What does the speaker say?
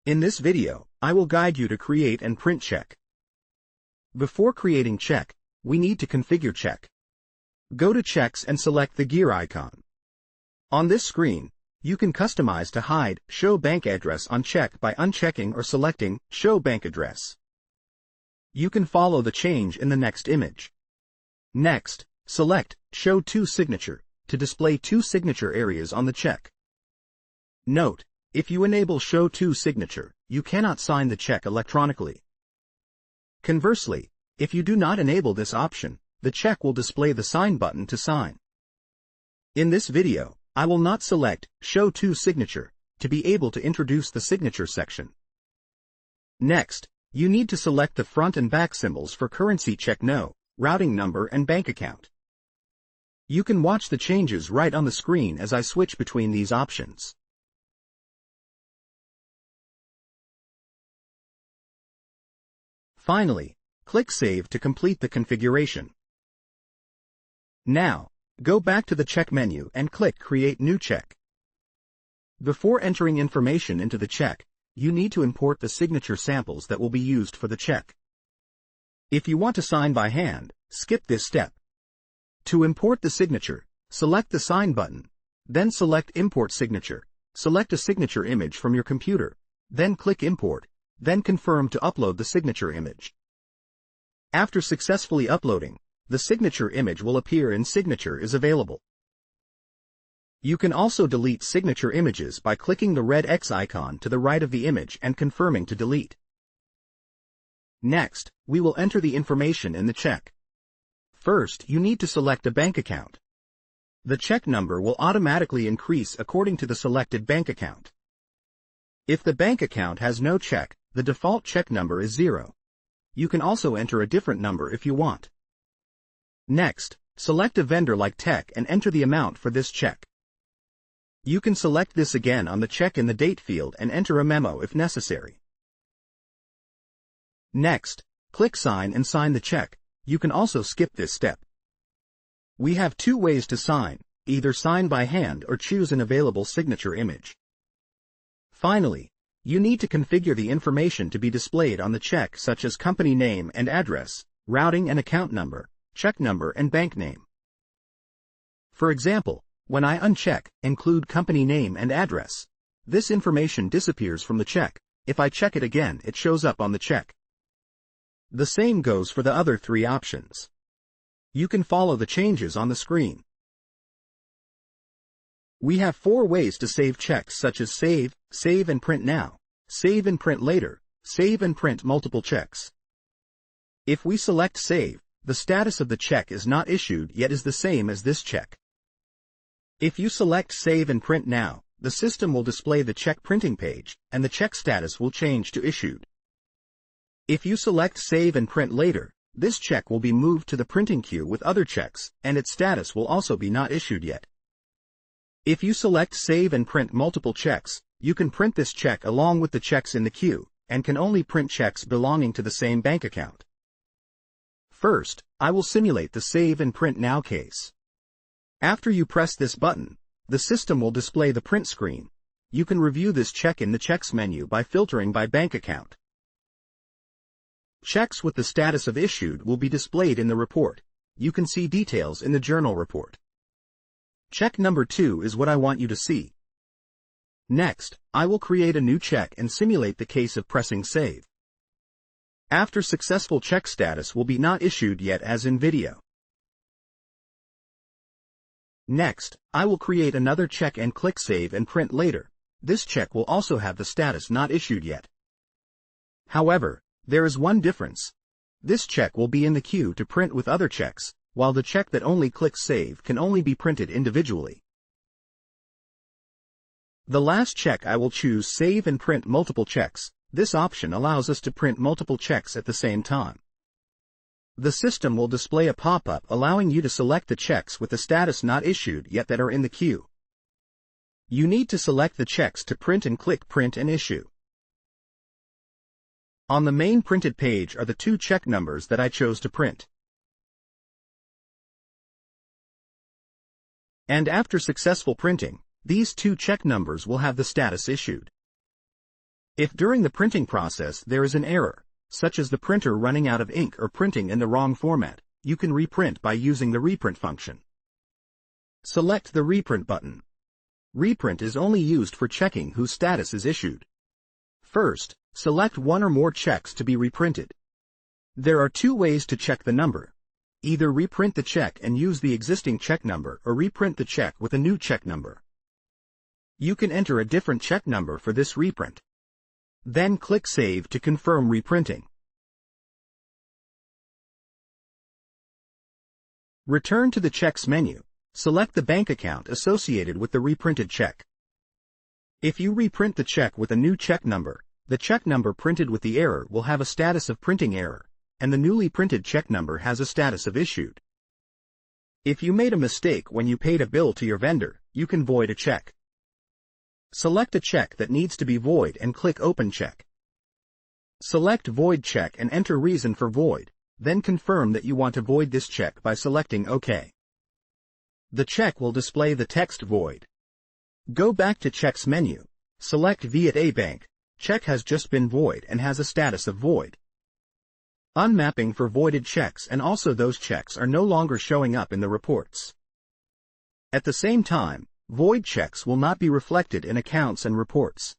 In this video, I will guide you to create and print check. Before creating check, we need to configure check. Go to Checks and select the gear icon. On this screen, you can customize to hide Show Bank Address on check by unchecking or selecting Show Bank Address. You can follow the change in the next image. Next, select Show To Signature to display two signature areas on the check. Note, if you enable Show To Signature, you cannot sign the check electronically. Conversely, if you do not enable this option, the check will display the Sign button to sign. In this video, I will not select Show To Signature to be able to introduce the signature section. Next, you need to select the front and back symbols for currency check no, routing number and bank account. You can watch the changes right on the screen as I switch between these options. Finally, click Save to complete the configuration. Now, go back to the check menu and click Create New Check. Before entering information into the check, you need to import the signature samples that will be used for the check. If you want to sign by hand, skip this step. To import the signature, select the Sign button, then select Import Signature. Select a signature image from your computer, then click Import, then confirm to upload the signature image. After successfully uploading, the signature image will appear in Signature is available. You can also delete signature images by clicking the red X icon to the right of the image and confirming to delete. Next, we will enter the information in the check. First, you need to select a bank account. The check number will automatically increase according to the selected bank account. If the bank account has no check, the default check number is 0. You can also enter a different number if you want. Next, select a vendor like Tech and enter the amount for this check. You can select this again on the check in the date field and enter a memo if necessary. Next, click Sign and sign the check. You can also skip this step. We have two ways to sign, either sign by hand or choose an available signature image. Finally, you need to configure the information to be displayed on the check such as company name and address, routing and account number, check number and bank name. For example, when I uncheck Include company name and address, this information disappears from the check. If I check it again, it shows up on the check. The same goes for the other three options. You can follow the changes on the screen. We have four ways to save checks such as Save, Save and Print Now, Save and Print Later, Save and Print Multiple Checks. If we select Save, the status of the check is not issued yet is the same as this check. If you select Save and Print Now, the system will display the check printing page, and the check status will change to Issued. If you select Save and Print Later, this check will be moved to the printing queue with other checks, and its status will also be not issued yet. If you select Save and Print Multiple Checks, you can print this check along with the checks in the queue, and can only print checks belonging to the same bank account. First, I will simulate the Save and Print Now case. After you press this button, the system will display the print screen. You can review this check in the Checks menu by filtering by bank account. Checks with the status of issued will be displayed in the report. You can see details in the journal report. Check number 2 is what I want you to see. Next, I will create a new check and simulate the case of pressing Save. After successful check status will be not issued yet as in video. Next, I will create another check and click Save and Print Later. This check will also have the status not issued yet. However, there is one difference. This check will be in the queue to print with other checks, while the check that only clicks Save can only be printed individually. The last check I will choose Save and Print Multiple Checks. This option allows us to print multiple checks at the same time. The system will display a pop-up allowing you to select the checks with the status not issued yet that are in the queue. You need to select the checks to print and click Print and Issue. On the main printed page are the two check numbers that I chose to print. And after successful printing, these two check numbers will have the status issued. If during the printing process there is an error, such as the printer running out of ink or printing in the wrong format, you can reprint by using the reprint function. Select the reprint button. Reprint is only used for checking whose status is issued. First, select one or more checks to be reprinted. There are two ways to check the number. Either reprint the check and use the existing check number or reprint the check with a new check number. You can enter a different check number for this reprint. Then click Save to confirm reprinting. Return to the Checks menu. Select the bank account associated with the reprinted check. If you reprint the check with a new check number, the check number printed with the error will have a status of printing error, and the newly printed check number has a status of issued. If you made a mistake when you paid a bill to your vendor, you can void a check. Select a check that needs to be void and click Open Check. Select Void Check and enter reason for void, then confirm that you want to void this check by selecting OK. The check will display the text void. Go back to Checks menu. Select Viet A Bank. Check has just been void and has a status of void. Unmapping for voided checks, and also those checks are no longer showing up in the reports. At the same time, void checks will not be reflected in accounts and reports.